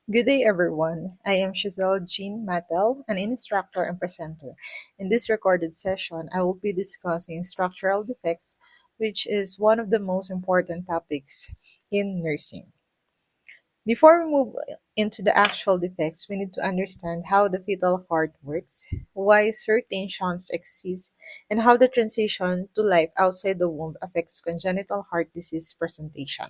Good day, everyone. I am Giselle Jean Mattel, an instructor and presenter. In this recorded session, I will be discussing structural defects, which is one of the most important topics in nursing. Before we move into the actual defects, we need to understand how the fetal heart works, why certain shunts exist, and how the transition to life outside the womb affects congenital heart disease presentation.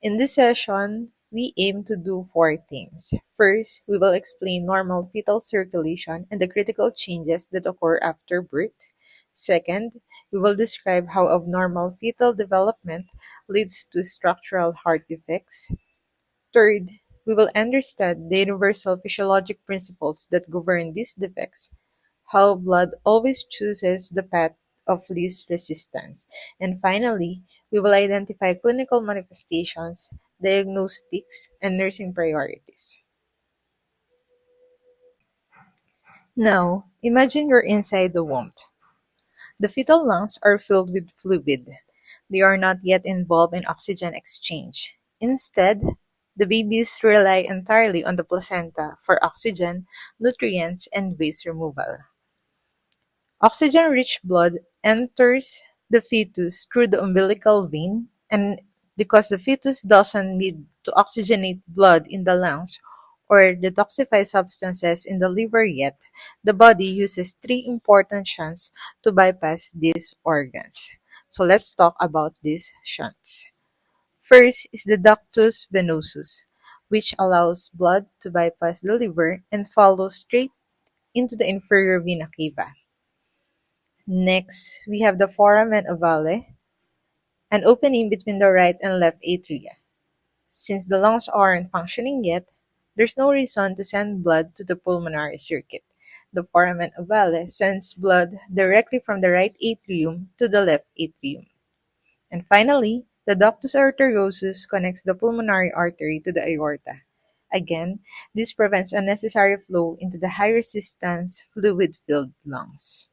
In this session, we aim to do four things. First, we will explain normal fetal circulation and the critical changes that occur after birth. Second, we will describe how abnormal fetal development leads to structural heart defects. Third, we will understand the universal physiologic principles that govern these defects, how blood always chooses the path of least resistance. And finally, we will identify clinical manifestations, diagnostics, and nursing priorities. Now, imagine you're inside the womb. The fetal lungs are filled with fluid. They are not yet involved in oxygen exchange. Instead, the babies rely entirely on the placenta for oxygen, nutrients, and waste removal. Oxygen-rich blood enters the fetus through the umbilical vein, and because the fetus doesn't need to oxygenate blood in the lungs or detoxify substances in the liver yet, the body uses three important shunts to bypass these organs. So let's talk about these shunts. First is the ductus venosus, which allows blood to bypass the liver and follow straight into the inferior vena cava. Next, we have the foramen ovale, an opening between the right and left atria. Since the lungs aren't functioning yet, there's no reason to send blood to the pulmonary circuit. The foramen ovale sends blood directly from the right atrium to the left atrium. And finally, the ductus arteriosus connects the pulmonary artery to the aorta. Again, this prevents unnecessary flow into the high resistance fluid filled lungs.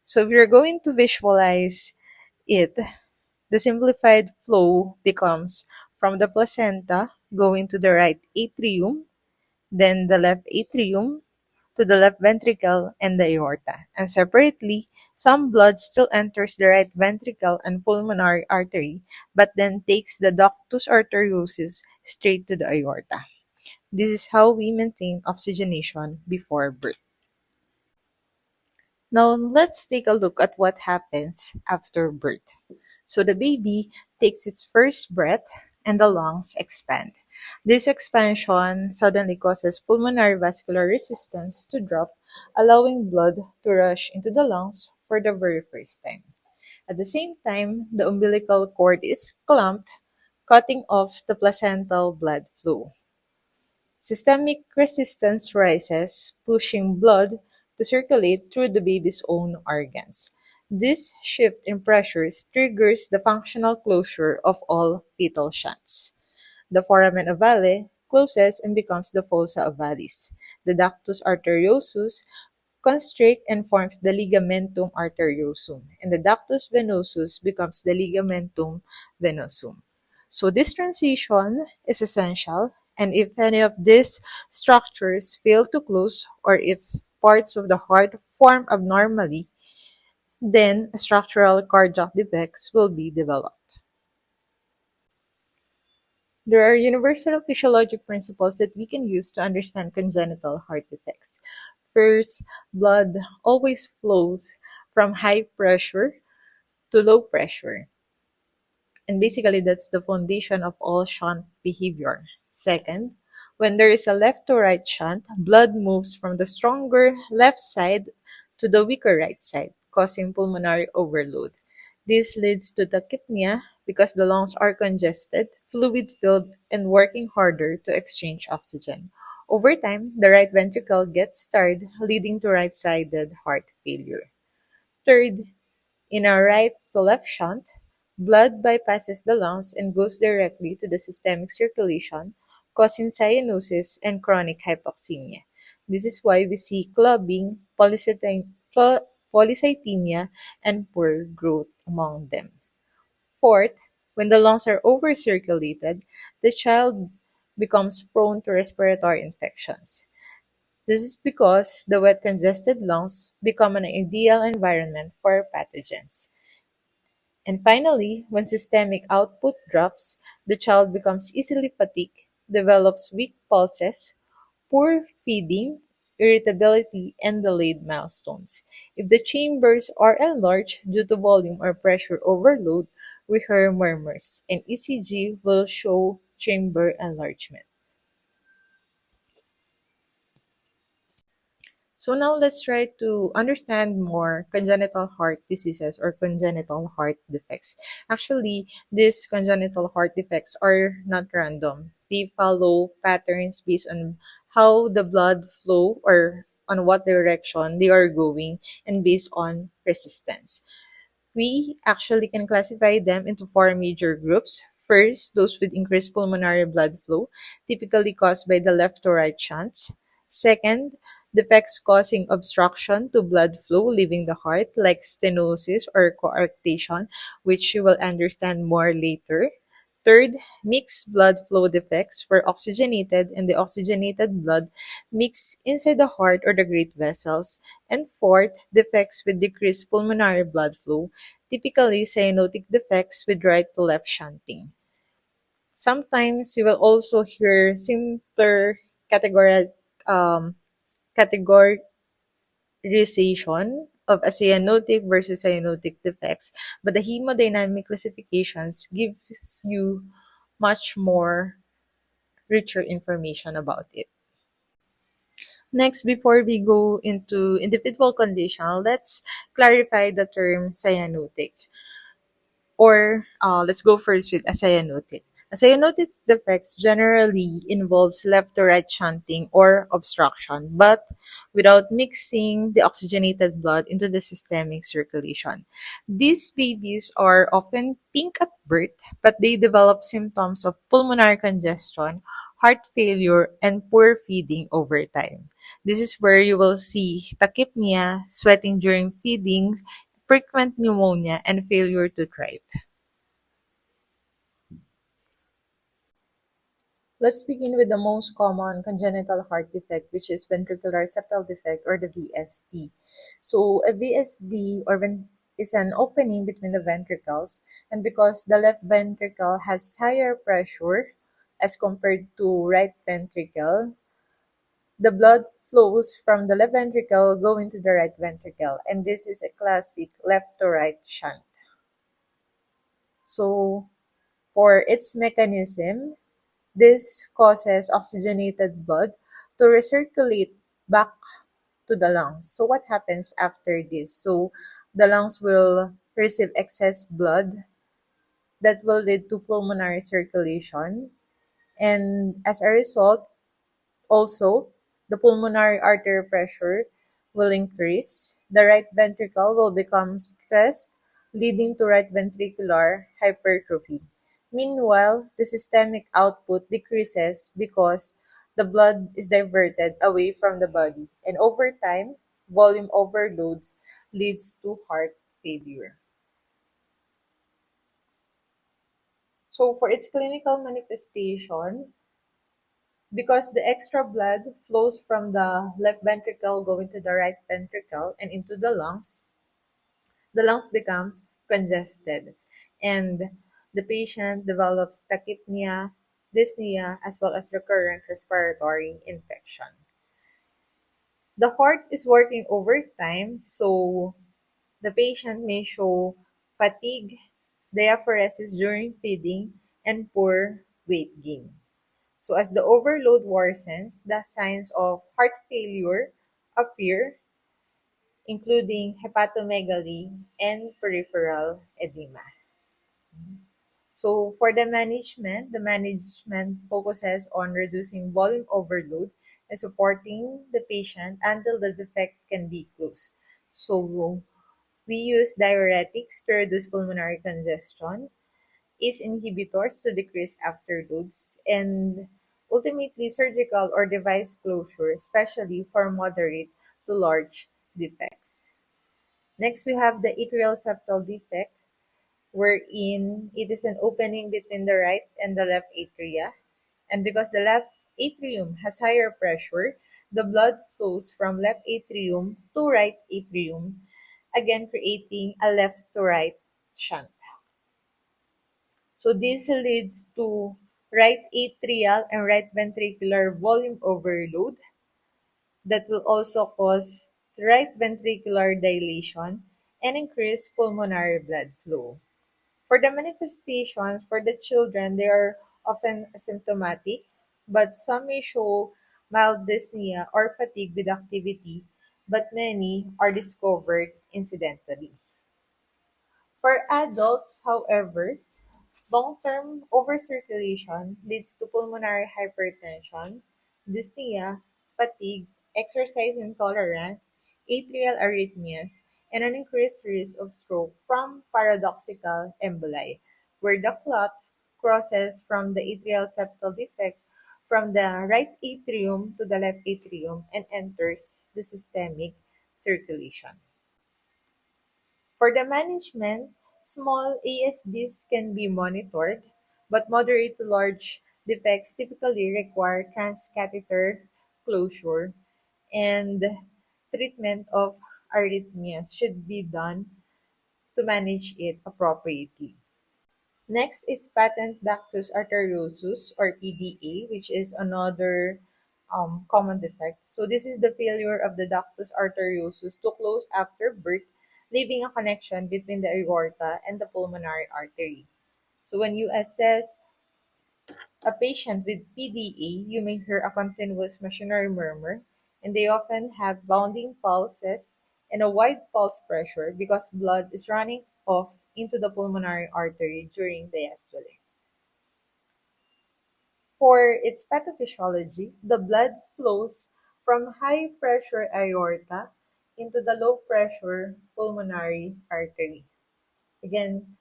So if you're going to visualize it, the simplified flow becomes from the placenta going to the right atrium, then the left atrium to the left ventricle and the aorta. And separately, some blood still enters the right ventricle and pulmonary artery, but then takes the ductus arteriosus straight to the aorta. This is how we maintain oxygenation before birth. Now, let's take a look at what happens after birth. So, the baby takes its first breath and the lungs expand. This expansion suddenly causes pulmonary vascular resistance to drop, allowing blood to rush into the lungs for the very first time. At the same time, the umbilical cord is clamped, cutting off the placental blood flow. Systemic resistance rises, pushing blood to circulate through the baby's own organs. This shift in pressures triggers the functional closure of all fetal shunts. The foramen ovale closes and becomes the fossa ovalis. The ductus arteriosus constricts and forms the ligamentum arteriosum, and the ductus venosus becomes the ligamentum venosum. So this transition is essential, and if any of these structures fail to close or if parts of the heart form abnormally, then structural cardiac defects will be developed. There are universal physiologic principles that we can use to understand congenital heart defects. First, blood always flows from high pressure to low pressure. And basically, that's the foundation of all shunt behavior. Second, when there is a left to right shunt, blood moves from the stronger left side to the weaker right side, causing pulmonary overload. This leads to tachypnea because the lungs are congested, fluid filled, and working harder to exchange oxygen. Over time, the right ventricle gets tired, leading to right sided heart failure. Third, in a right to left shunt, blood bypasses the lungs and goes directly to the systemic circulation, causing cyanosis and chronic hypoxemia. This is why we see clubbing, polycythemia, and poor growth among them. Fourth, When the lungs are overcirculated, the child becomes prone to respiratory infections. This is because the wet congested lungs become an ideal environment for pathogens. And finally, when systemic output drops, the child becomes easily fatigued, develops weak pulses, poor feeding, irritability, and delayed milestones. If the chambers are enlarged due to volume or pressure overload, we hear murmurs, and ECG will show chamber enlargement. So now let's try to understand more congenital heart diseases or congenital heart defects. Actually, these congenital heart defects are not random. They follow patterns based on how the blood flow or on what direction they are going and based on resistance. We actually can classify them into four major groups. First, those with increased pulmonary blood flow, typically caused by the left to right shunts. Second, defects causing obstruction to blood flow leaving the heart, like stenosis or coarctation, which you will understand more later. Third, mixed blood flow defects where oxygenated and deoxygenated blood mix inside the heart or the great vessels. And fourth, defects with decreased pulmonary blood flow, typically cyanotic defects with right to left shunting. Sometimes you will also hear simpler categori- um, categorization of a cyanotic versus cyanotic defects, but the hemodynamic classifications gives you much more richer information about it. Next, before we go into individual condition, let's clarify the term cyanotic. Or let's go first with a cyanotic. A cyanotic defects generally involves left to right shunting or obstruction, but without mixing the oxygenated blood into the systemic circulation. These babies are often pink at birth, but they develop symptoms of pulmonary congestion, heart failure, and poor feeding over time. This is where you will see tachypnea, sweating during feeding, frequent pneumonia, and failure to thrive. Let's begin with the most common congenital heart defect, which is ventricular septal defect or the VSD. So a VSD is an opening between the ventricles, and because the left ventricle has higher pressure as compared to right ventricle, the blood flows from the left ventricle going to the right ventricle, and this is a classic left to right shunt. So for its mechanism, this causes oxygenated blood to recirculate back to the lungs. So what happens after this? So the lungs will receive excess blood that will lead to pulmonary circulation. And as a result, also, the pulmonary artery pressure will increase. The right ventricle will become stressed, leading to right ventricular hypertrophy. Meanwhile, the systemic output decreases because the blood is diverted away from the body, and over time, volume overloads leads to heart failure. So for its clinical manifestation, because the extra blood flows from the left ventricle going to the right ventricle and into the lungs becomes congested and the patient develops tachypnea, dyspnea, as well as recurrent respiratory infection. The heart is working overtime, so the patient may show fatigue, diaphoresis during feeding, and poor weight gain. So as the overload worsens, the signs of heart failure appear, including hepatomegaly and peripheral edema. So for the management focuses on reducing volume overload and supporting the patient until the defect can be closed. So we use diuretics to reduce pulmonary congestion, ACE inhibitors to decrease afterloads, and ultimately surgical or device closure, especially for moderate to large defects. Next, we have the atrial septal defect. wherein it is an opening between the right and the left atria. And because the left atrium has higher pressure, the blood flows from left atrium to right atrium, again creating a left to right shunt. So this leads to right atrial and right ventricular volume overload that will also cause right ventricular dilation and increase pulmonary blood flow. For the manifestations for the children, they are often asymptomatic, but some may show mild dyspnea or fatigue with activity, but many are discovered incidentally. For adults, however, long-term overcirculation leads to pulmonary hypertension, dyspnea, fatigue, exercise intolerance, atrial arrhythmias, and an increased risk of stroke from paradoxical emboli, where the clot crosses from the atrial septal defect from the right atrium to the left atrium and enters the systemic circulation. For the management, small ASDs can be monitored, but moderate to large defects typically require transcatheter closure, and treatment of arrhythmias should be done to manage it appropriately. Next is patent ductus arteriosus or PDA, which is another common defect. So this is the failure of the ductus arteriosus to close after birth, leaving a connection between the aorta and the pulmonary artery. So when you assess a patient with PDA, you may hear a continuous machinery murmur, and they often have bounding pulses and a wide pulse pressure because blood is running off into the pulmonary artery during diastole. For its pathophysiology, the blood flows from high pressure aorta into the low pressure pulmonary artery. Again,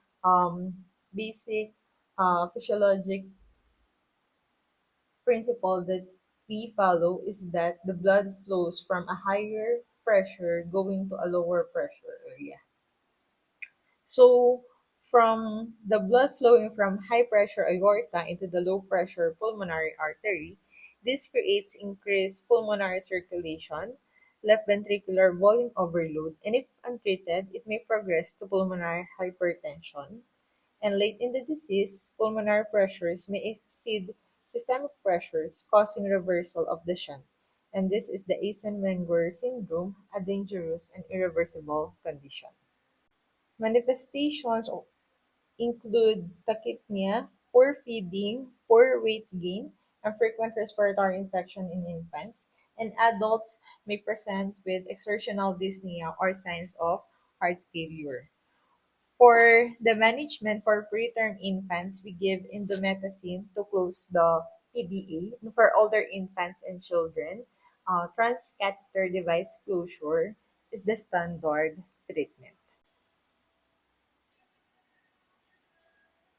basic physiologic principle that we follow is that the blood flows from a higher pressure going to a lower pressure area. So, from the blood flowing from high pressure aorta into the low pressure pulmonary artery, this creates increased pulmonary circulation, left ventricular volume overload, and if untreated, it may progress to pulmonary hypertension. And late in the disease, pulmonary pressures may exceed systemic pressures, causing reversal of the shunt. And this is the Eisenmenger syndrome, a dangerous and irreversible condition. Manifestations include tachypnea, poor feeding, poor weight gain, and frequent respiratory infection in infants, and adults may present with exertional dyspnea or signs of heart failure. For the management for preterm infants, we give indomethacin to close the PDA. For older infants and children, transcatheter device closure is the standard treatment.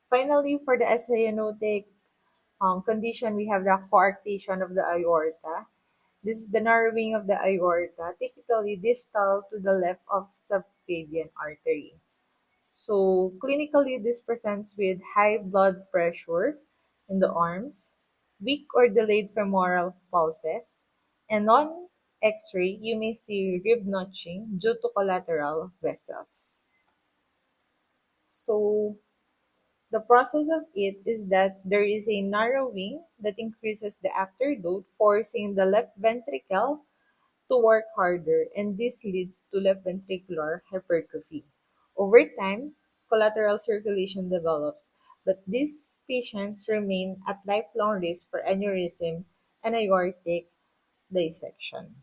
Finally, for the cyanotic condition, we have the coarctation of the aorta. This is the narrowing of the aorta, typically distal to the left of subclavian artery. So, clinically, this presents with high blood pressure in the arms, weak or delayed femoral pulses, and on X-ray, you may see rib notching due to collateral vessels. So, the process of it is that there is a narrowing that increases the afterload, forcing the left ventricle to work harder, and this leads to left ventricular hypertrophy. Over time, collateral circulation develops, but these patients remain at lifelong risk for aneurysm and aortic dissection.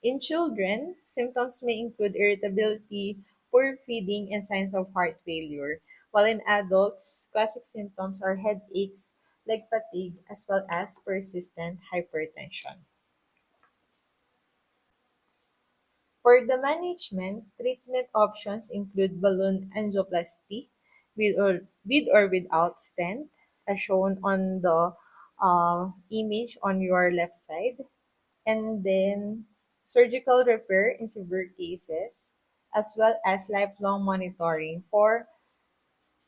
In children, symptoms may include irritability, poor feeding, and signs of heart failure, while in adults, classic symptoms are headaches, leg fatigue, as well as persistent hypertension. For the management, treatment options include balloon angioplasty with or without stent, as shown on the image on your left side, and then surgical repair in severe cases, as well as lifelong monitoring for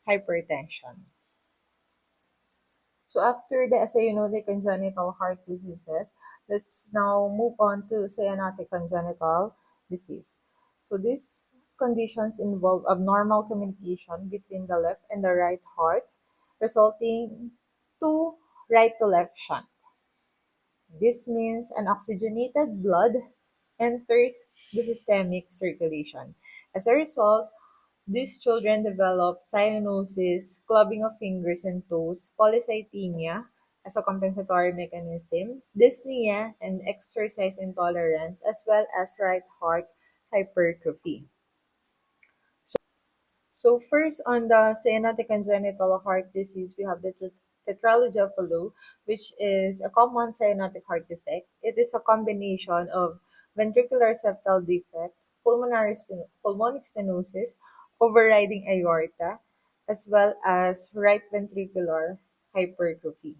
hypertension. So after the cyanotic congenital heart diseases, let's now move on to cyanotic congenital disease. So these conditions involve abnormal communication between the left and the right heart, resulting to right to left shunt. This means unoxygenated blood enters the systemic circulation. As a result, these children develop cyanosis, clubbing of fingers and toes, polycythemia as a compensatory mechanism, dyspnea, and exercise intolerance, as well as right heart hypertrophy. So first on the cyanotic congenital heart disease, we have the tetralogy of Fallot, which is a common cyanotic heart defect. It is a combination of ventricular septal defect, pulmonic stenosis, overriding aorta, as well as right ventricular hypertrophy.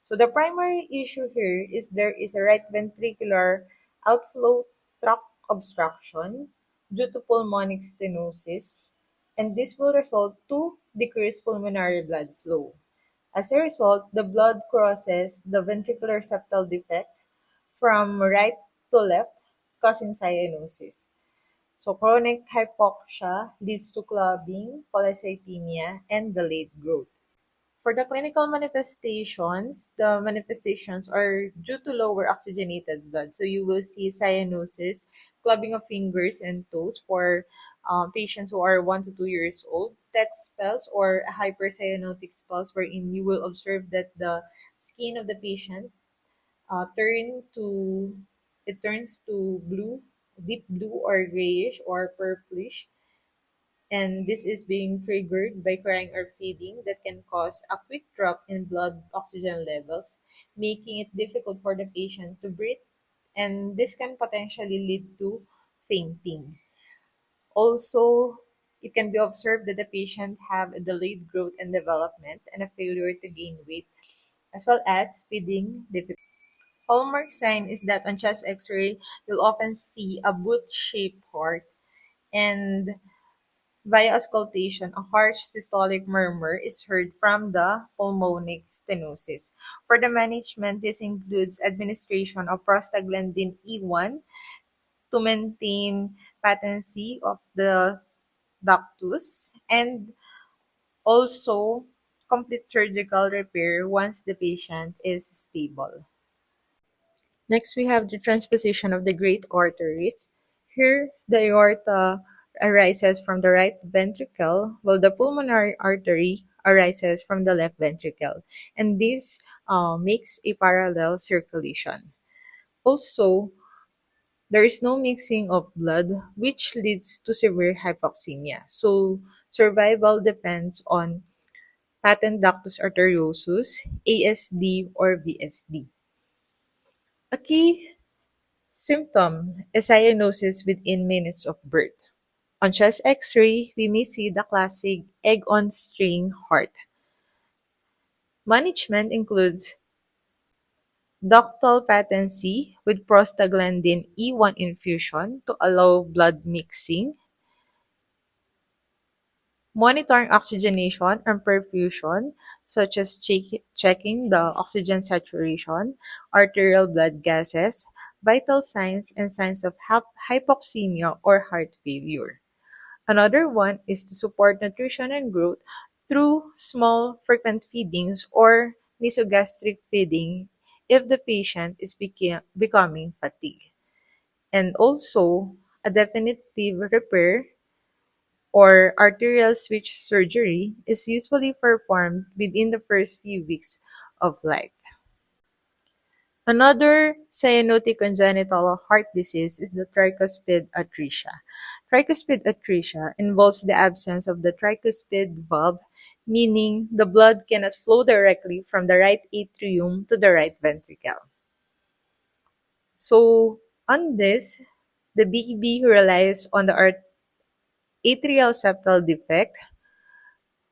So the primary issue here is there is a right ventricular outflow tract obstruction due to pulmonic stenosis, and this will result to decreased pulmonary blood flow. As a result, the blood crosses the ventricular septal defect from right to left, causing cyanosis. So chronic hypoxia leads to clubbing, polycythemia, and delayed growth. For the clinical manifestations, the manifestations are due to lower oxygenated blood. So you will see cyanosis, clubbing of fingers and toes for patients who are 1 to 2 years old. TET spells or hypercyanotic spells wherein you will observe that the skin of the patient turns to blue, deep blue or grayish or purplish, and this is being triggered by crying or feeding that can cause a quick drop in blood oxygen levels, making it difficult for the patient to breathe, and this can potentially lead to fainting. Also, it can be observed that the patient have a delayed growth and development and a failure to gain weight, as well as feeding difficulty. Hallmark sign is that on chest x-ray, you'll often see a boot-shaped heart, and via auscultation, a harsh systolic murmur is heard from the pulmonic stenosis. For the management, this includes administration of prostaglandin E1 to maintain patency of the ductus, and also complete surgical repair once the patient is stable. Next, we have the transposition of the great arteries. Here, the aorta arises from the right ventricle, while the pulmonary artery arises from the left ventricle. And this makes a parallel circulation. Also, there is no mixing of blood, which leads to severe hypoxemia. So, survival depends on patent ductus arteriosus, ASD, or VSD. A key symptom is cyanosis within minutes of birth. On chest x-ray, we may see the classic egg-on-string heart. Management includes ductal patency with prostaglandin E1 infusion to allow blood mixing, monitoring oxygenation and perfusion, such as checking the oxygen saturation, arterial blood gases, vital signs, and signs of hypoxemia or heart failure. Another one is to support nutrition and growth through small frequent feedings or nasogastric feeding if the patient is becoming fatigued. And also, a definitive repair or arterial switch surgery is usually performed within the first few weeks of life. Another cyanotic congenital heart disease is the tricuspid atresia. Tricuspid atresia involves the absence of the tricuspid valve, meaning the blood cannot flow directly from the right atrium to the right ventricle. So, on this, the BB relies on the atrial septal defect,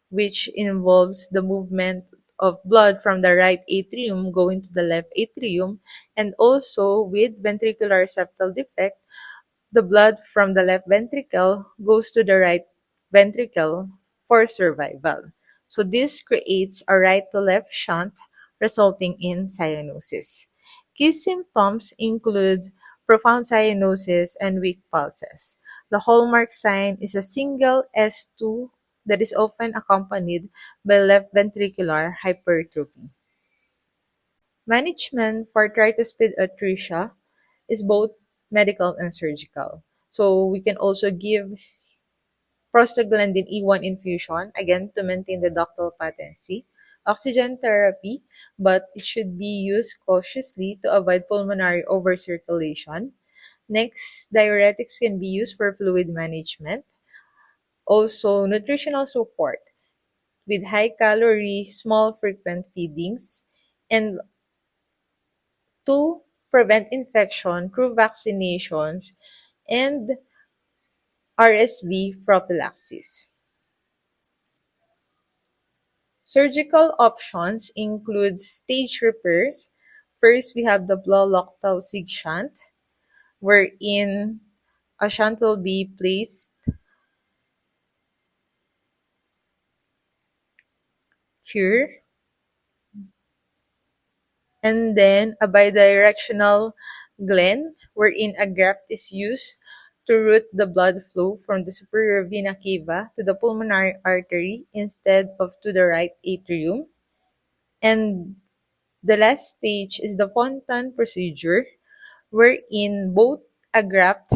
which involves the movement of blood from the right atrium going to the left atrium, and also with ventricular septal defect, the blood from the left ventricle goes to the right ventricle for survival. So this creates a right to left shunt, resulting in cyanosis. Key symptoms include profound cyanosis and weak pulses. The hallmark sign is a single S2 that is often accompanied by left ventricular hypertrophy. Management for tricuspid atresia is both medical and surgical. So we can also give prostaglandin E1 infusion, again, to maintain the ductal patency, oxygen therapy, but it should be used cautiously to avoid pulmonary overcirculation. Next, diuretics can be used for fluid management. Also, nutritional support with high calorie, small frequent feedings, and to prevent infection through vaccinations and RSV prophylaxis. Surgical options include stage repairs. First, we have the Blow-Loctau Sig shunt, wherein a shunt will be placed here, and then a bidirectional glen, wherein a graft is used to route the blood flow from the superior vena cava to the pulmonary artery instead of to the right atrium. And the last stage is the Fontan procedure, wherein both a graft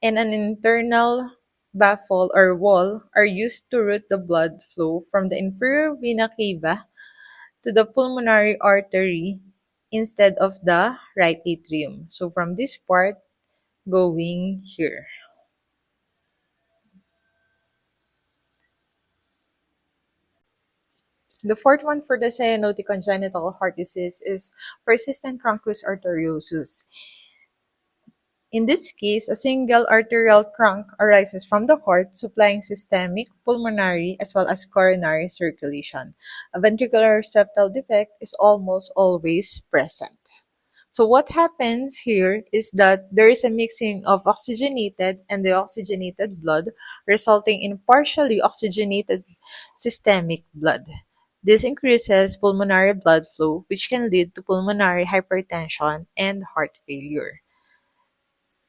and an internal baffle or wall are used to route the blood flow from the inferior vena cava to the pulmonary artery instead of the right atrium. So from this part going here. The fourth one for the cyanotic congenital heart disease is persistent truncus arteriosus. In this case, a single arterial trunk arises from the heart, supplying systemic, pulmonary, as well as coronary circulation. A ventricular septal defect is almost always present. So what happens here is that there is a mixing of oxygenated and deoxygenated blood, resulting in partially oxygenated systemic blood. This increases pulmonary blood flow, which can lead to pulmonary hypertension and heart failure.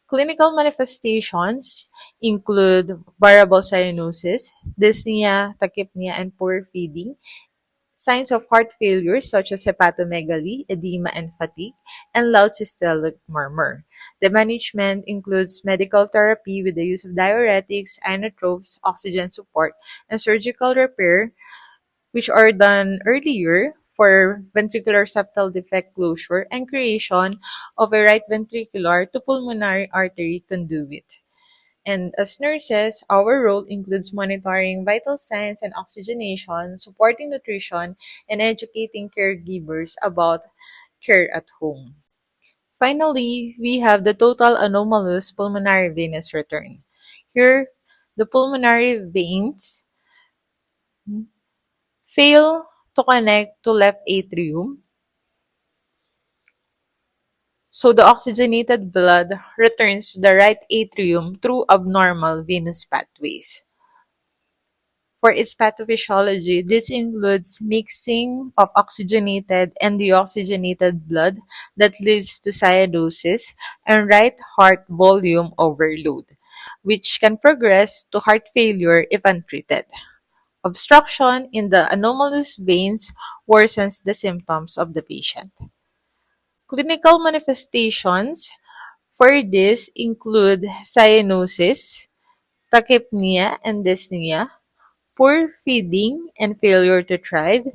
Clinical manifestations include variable cyanosis, dyspnea, tachypnea, and poor feeding, signs of heart failure such as hepatomegaly, edema, and fatigue, and loud systolic murmur. The management includes medical therapy with the use of diuretics, inotropes, oxygen support, and surgical repair, which are done earlier for ventricular septal defect closure and creation of a right ventricular to pulmonary artery conduit. And as nurses, our role includes monitoring vital signs and oxygenation, supporting nutrition, and educating caregivers about care at home. Finally, we have the total anomalous pulmonary venous return. Here, the pulmonary veins fail to connect to left atrium, so the oxygenated blood returns to the right atrium through abnormal venous pathways. For its pathophysiology, this includes mixing of oxygenated and deoxygenated blood that leads to cyanosis and right heart volume overload, which can progress to heart failure if untreated. Obstruction in the anomalous veins worsens the symptoms of the patient. Clinical manifestations for this include cyanosis, tachypnea and dyspnea, poor feeding and failure to thrive,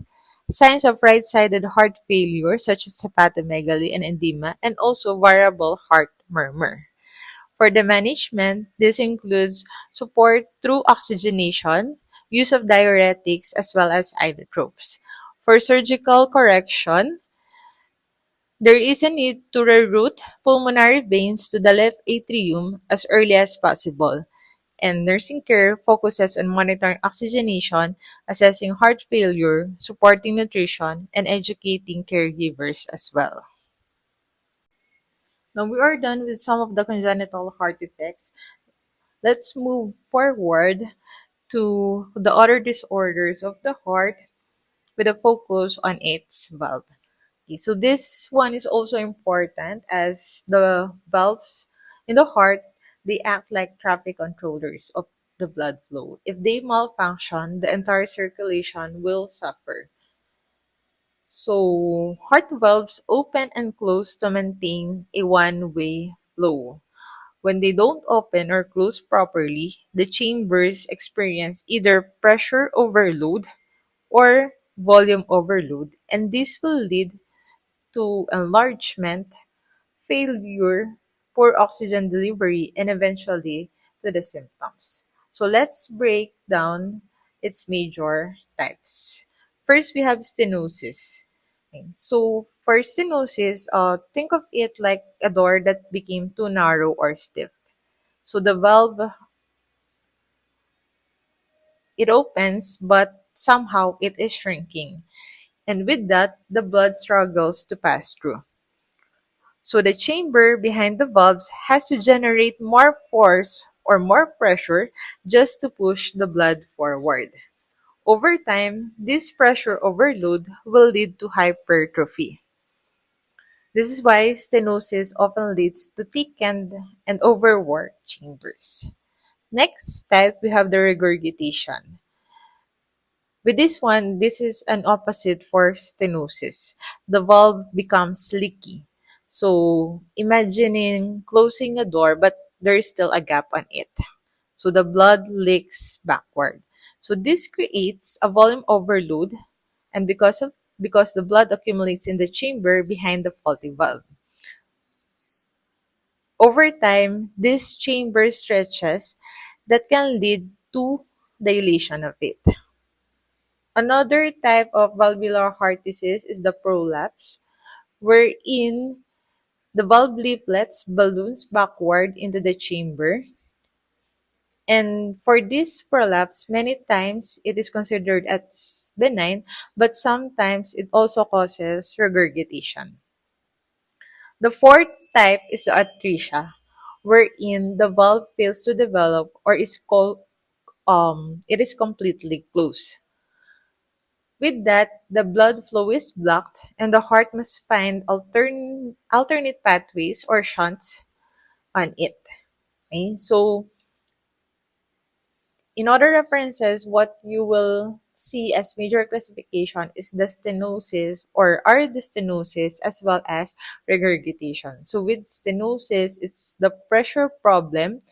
signs of right-sided heart failure such as hepatomegaly and edema, and also variable heart murmur. For the management, this includes support through oxygenation, use of diuretics, as well as inotropes. For surgical correction, there is a need to reroute pulmonary veins to the left atrium as early as possible, and nursing care focuses on monitoring oxygenation, assessing heart failure, supporting nutrition, and educating caregivers as well. Now we are done with some of the congenital heart defects. Let's move forward to the other disorders of the heart with a focus on its valve. Okay, so this one is also important as the valves in the heart, they act like traffic controllers of the blood flow. If they malfunction, the entire circulation will suffer. So heart valves open and close to maintain a one-way flow. When they don't open or close properly, the chambers experience either pressure overload or volume overload, and this will lead to enlargement, failure, poor oxygen delivery, and eventually to the symptoms. So let's break down its major types. First, we have stenosis. Okay. So for stenosis, think of it like a door that became too narrow or stiff. So the valve, it opens, but somehow it is shrinking. And with that, the blood struggles to pass through. So the chamber behind the valves has to generate more force or more pressure just to push the blood forward. Over time, this pressure overload will lead to hypertrophy. This is why stenosis often leads to thickened and overworked chambers. Next type, we have the regurgitation. With this one, this is an opposite for stenosis. The valve becomes leaky. So imagining closing a door, but there is still a gap on it. So the blood leaks backward. So this creates a volume overload, and because the blood accumulates in the chamber behind the faulty valve. Over time, this chamber stretches that can lead to dilation of it. Another type of valvular heart disease is the prolapse, wherein the valve leaflets balloons backward into the chamber. And for this prolapse, many times it is considered as benign, but sometimes it also causes regurgitation. The fourth type is the atresia, wherein the valve fails to develop or is called it is completely closed. With that, the blood flow is blocked and the heart must find alternate pathways or shunts on it. Okay? So, in other references, what you will see as major classification is the stenosis or are the stenosis as well as regurgitation. So with stenosis, it's the pressure problem,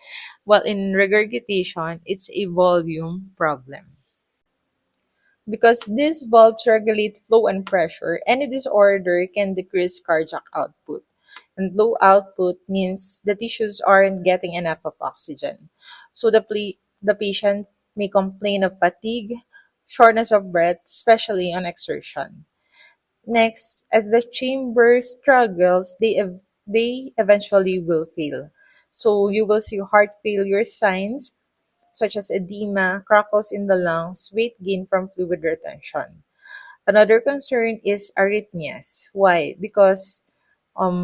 while in regurgitation, it's a volume problem. Because these valves regulate flow and pressure, any disorder can decrease cardiac output. And low output means the tissues aren't getting enough of oxygen. So the patient may complain of fatigue, shortness of breath, especially on exertion. Next, as the chamber struggles, they eventually will fail. So you will see heart failure signs such as edema, crackles in the lungs, weight gain from fluid retention. Another concern is arrhythmias. Why? Because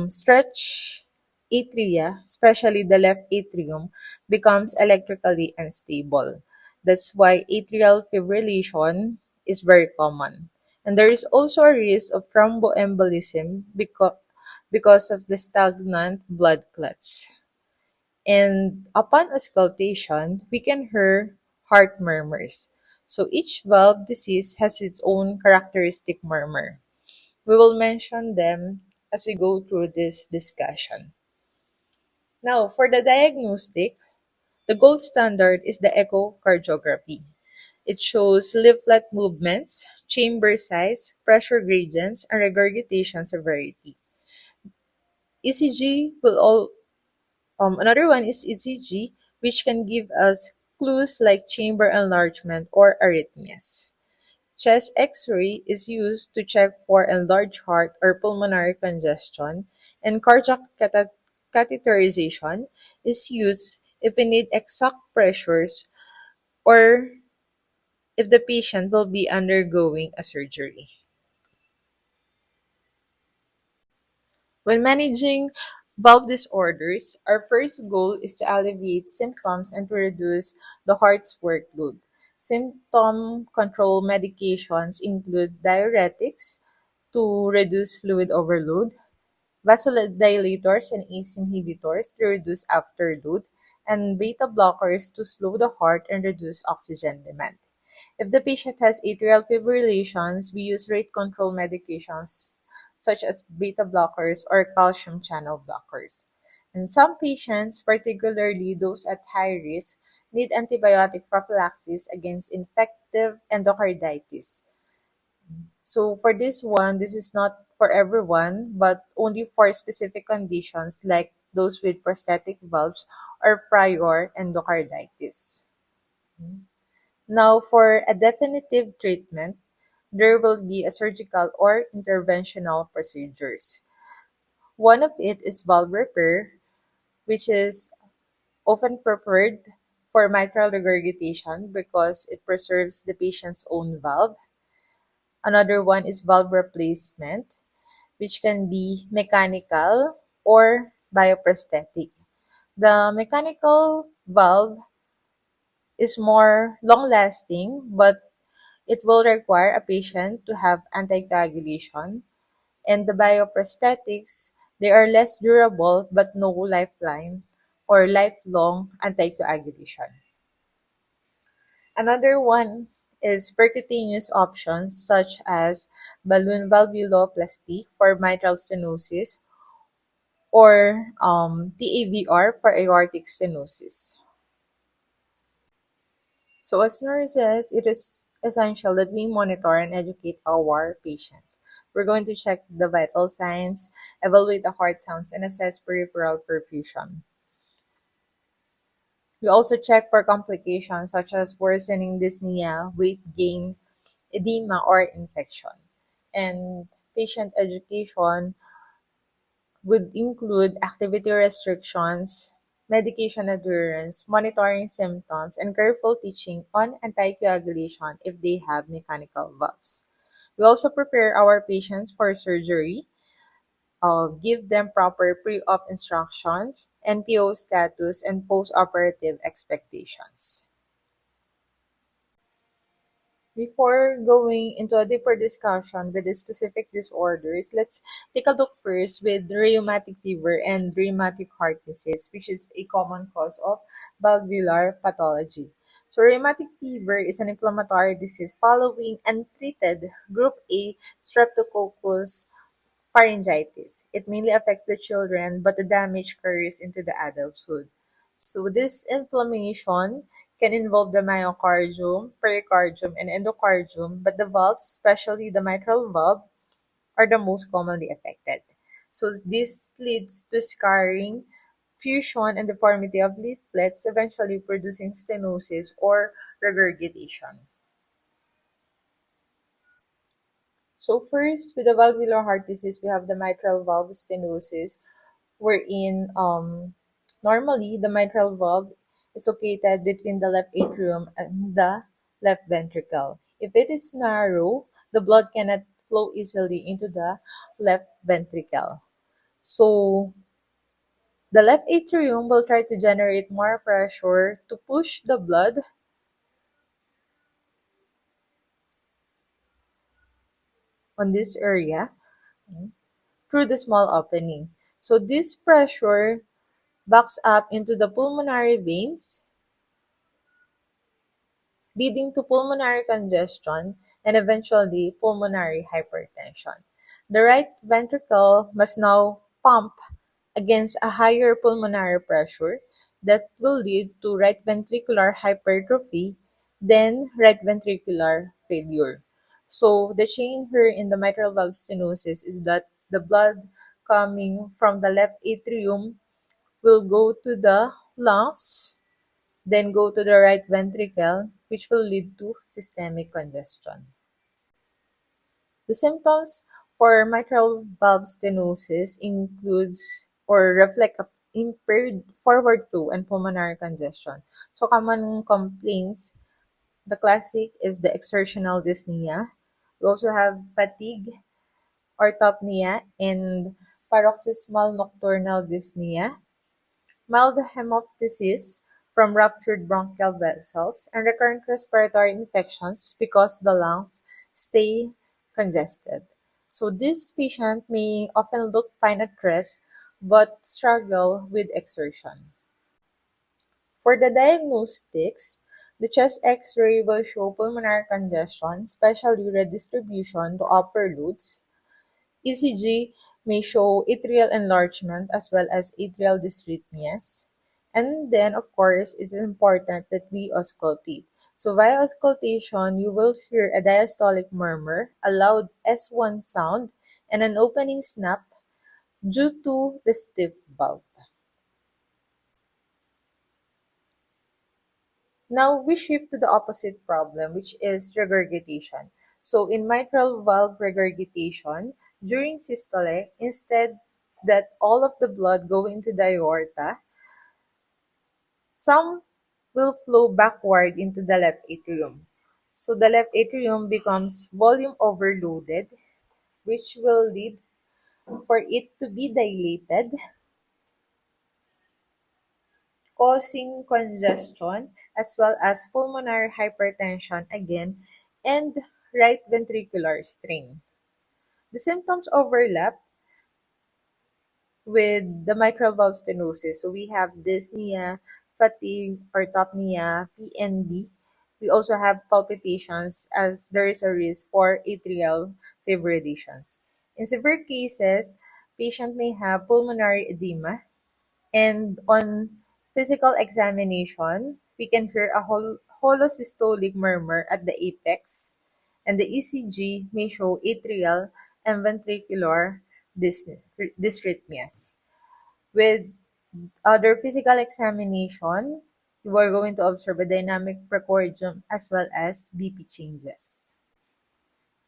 stretch atria, especially the left atrium, becomes electrically unstable. That's why atrial fibrillation is very common. And there is also a risk of thromboembolism because of the stagnant blood clots. And upon auscultation, we can hear heart murmurs. So each valve disease has its own characteristic murmur. We will mention them as we go through this discussion. Now, for the diagnostic, the gold standard is the echocardiography. It shows leaflet movements, chamber size, pressure gradients, and regurgitation severity. ECG will all Another one is ECG, which can give us clues like chamber enlargement or arrhythmias. Chest X-ray is used to check for enlarged heart or pulmonary congestion, and cardiac catheterization is used if we need exact pressures or if the patient will be undergoing a surgery. When managing Valve disorders, our first goal is to alleviate symptoms and to reduce the heart's workload. Symptom control medications include diuretics to reduce fluid overload, vasodilators and ACE inhibitors to reduce afterload, and beta blockers to slow the heart and reduce oxygen demand. If the patient has atrial fibrillations, we use rate control medications such as beta blockers or calcium channel blockers. And some patients, particularly those at high risk, need antibiotic prophylaxis against infective endocarditis. So for this one, this is not for everyone, but only for specific conditions like those with prosthetic valves or prior endocarditis. Now, for a definitive treatment, there will be a surgical or interventional procedures. One of it is valve repair, which is often preferred for mitral regurgitation because it preserves the patient's own valve. Another one is valve replacement, which can be mechanical or bioprosthetic. The mechanical valve is more long-lasting, but it will require a patient to have anticoagulation. And the bioprosthetics, they are less durable but no lifeline or lifelong anticoagulation. Another one is percutaneous options such as balloon valvuloplasty for mitral stenosis or TAVR for aortic stenosis. So as nurses, it is essential that we monitor and educate our patients. We're going to check the vital signs, evaluate the heart sounds, and assess peripheral perfusion. We also check for complications such as worsening dyspnea, weight gain, edema, or infection. And patient education would include activity restrictions, medication adherence, monitoring symptoms, and careful teaching on anticoagulation if they have mechanical valves. We also prepare our patients for surgery, give them proper pre-op instructions, NPO status, and post-operative expectations. Before going into a deeper discussion with the specific disorders, let's take a look first with rheumatic fever and rheumatic heart disease, which is a common cause of valvular pathology. So, rheumatic fever is an inflammatory disease following untreated Group A Streptococcus pharyngitis. It mainly affects the children, but the damage carries into the adulthood. So this inflammation can involve the myocardium, pericardium, and endocardium, but the valves, especially the mitral valve, are the most commonly affected. So this leads to scarring, fusion, and deformity of leaflets, eventually producing stenosis or regurgitation. So first, with the valvular heart disease, we have the mitral valve stenosis, wherein normally the mitral valve is located between the left atrium and the left ventricle. If it is narrow, the blood cannot flow easily into the left ventricle. So the left atrium will try to generate more pressure to push the blood on this area through the small opening. So this pressure backs up into the pulmonary veins, leading to pulmonary congestion and eventually pulmonary hypertension. The right ventricle must now pump against a higher pulmonary pressure that will lead to right ventricular hypertrophy, then right ventricular failure. So the chain here in the mitral valve stenosis is that the blood coming from the left atrium will go to the lungs, then go to the right ventricle, which will lead to systemic congestion. The symptoms for mitral valve stenosis includes or reflect impaired forward flow and pulmonary congestion. So common complaints, the classic is the exertional dyspnea. We also have fatigue, orthopnea, and paroxysmal nocturnal dyspnea, mild hemoptysis from ruptured bronchial vessels, and recurrent respiratory infections because the lungs stay congested. So this patient may often look fine at rest but struggle with exertion. For the diagnostics, the chest X-ray will show pulmonary congestion, especially redistribution to upper lobes. ECG may show atrial enlargement as well as atrial dysrhythmias. And then, of course, it's important that we auscultate. So via auscultation, you will hear a diastolic murmur, a loud S1 sound, and an opening snap due to the stiff valve. Now we shift to the opposite problem, which is regurgitation. So in mitral valve regurgitation, during systole, instead that all of the blood go into the aorta, some will flow backward into the left atrium. So the left atrium becomes volume overloaded, which will lead for it to be dilated, causing congestion as well as pulmonary hypertension again and right ventricular strain. The symptoms overlap with the mitral valve stenosis. So we have dyspnea, fatigue, orthopnea, PND. We also have palpitations as there is a risk for atrial fibrillations. In severe cases, patient may have pulmonary edema, and on physical examination, we can hear a holosystolic murmur at the apex, and the ECG may show atrial and ventricular dysrhythmias. With other physical examination, you are going to observe a dynamic precordium as well as BP changes.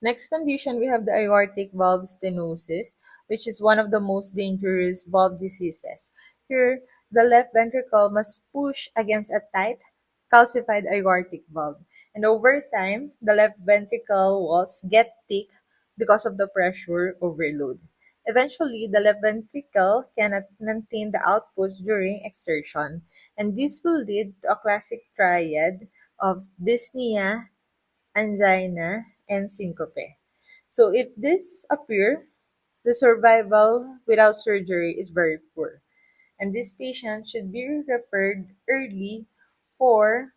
Next condition, we have the aortic valve stenosis, which is one of the most dangerous valve diseases. Here, the left ventricle must push against a tight, calcified aortic valve. And over time, the left ventricle walls get thick because of the pressure overload. Eventually, the left ventricle cannot maintain the output during exertion, and this will lead to a classic triad of dyspnea, angina, and syncope. So if this appear, the survival without surgery is very poor. And this patient should be referred early for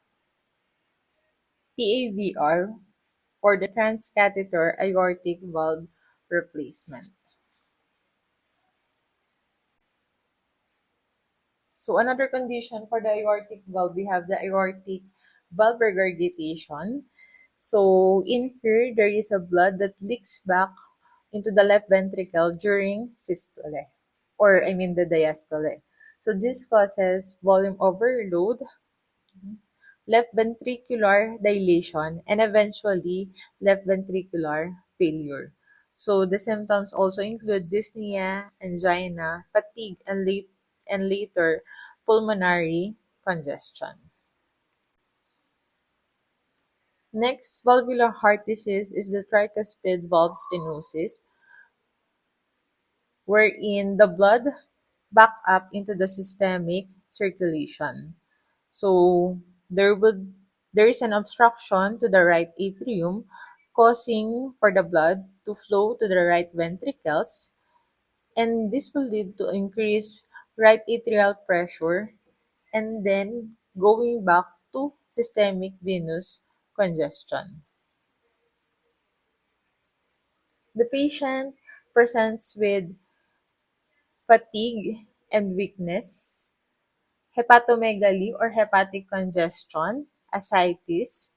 TAVR or the transcatheter aortic valve replacement. So another condition for the aortic valve, we have the aortic valve regurgitation. So in here, there is a blood that leaks back into the left ventricle during systole, or I mean the diastole. So this causes volume overload, left ventricular dilation, and eventually left ventricular failure. So the symptoms also include dyspnea, angina, fatigue, and later pulmonary congestion. Next, valvular heart disease is the tricuspid valve stenosis, wherein the blood back up into the systemic circulation. So there is an obstruction to the right atrium, causing for the blood to flow to the right ventricles, and this will lead to increased right atrial pressure and then going back to systemic venous congestion. The patient presents with fatigue and weakness, hepatomegaly or hepatic congestion, ascites,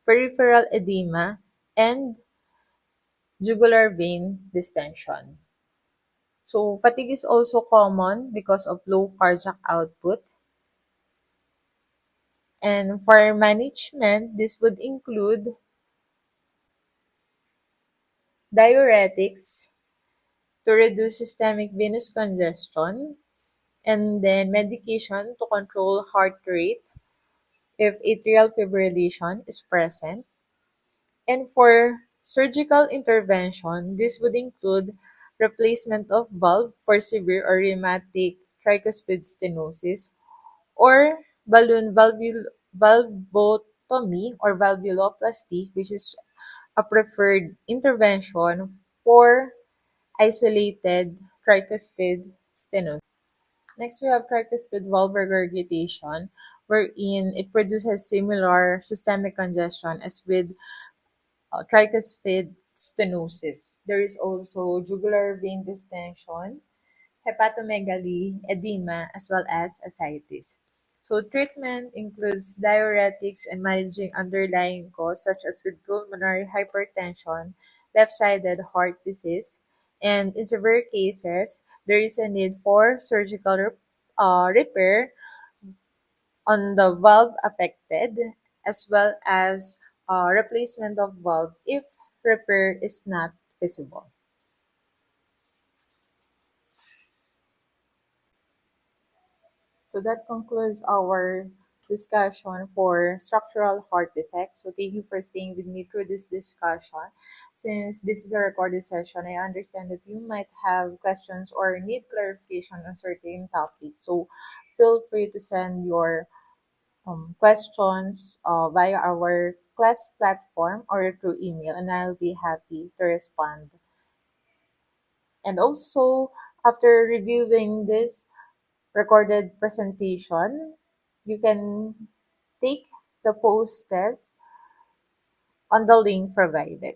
peripheral edema, and jugular vein distension. So fatigue is also common because of low cardiac output. And for management, this would include diuretics to reduce systemic venous congestion, and then medication to control heart rate if atrial fibrillation is present. And for surgical intervention, this would include replacement of valve for severe or rheumatic tricuspid stenosis, or valvotomy or valvuloplasty, which is a preferred intervention for isolated tricuspid stenosis. Next, we have tricuspid valve regurgitation, wherein it produces similar systemic congestion as with tricuspid stenosis. There is also jugular vein distension, hepatomegaly, edema, as well as ascites. So treatment includes diuretics and managing underlying cause such as with pulmonary hypertension, left-sided heart disease, and in severe cases, there is a need for surgical repair on the valve affected, as well as replacement of valve if repair is not feasible. So that concludes our discussion for structural heart defects. So thank you for staying with me through this discussion. Since this is a recorded session, I understand that you might have questions or need clarification on certain topics. So feel free to send your questions via our class platform or through email, and I'll be happy to respond. And also, after reviewing this recorded presentation, you can take the post test on the link provided.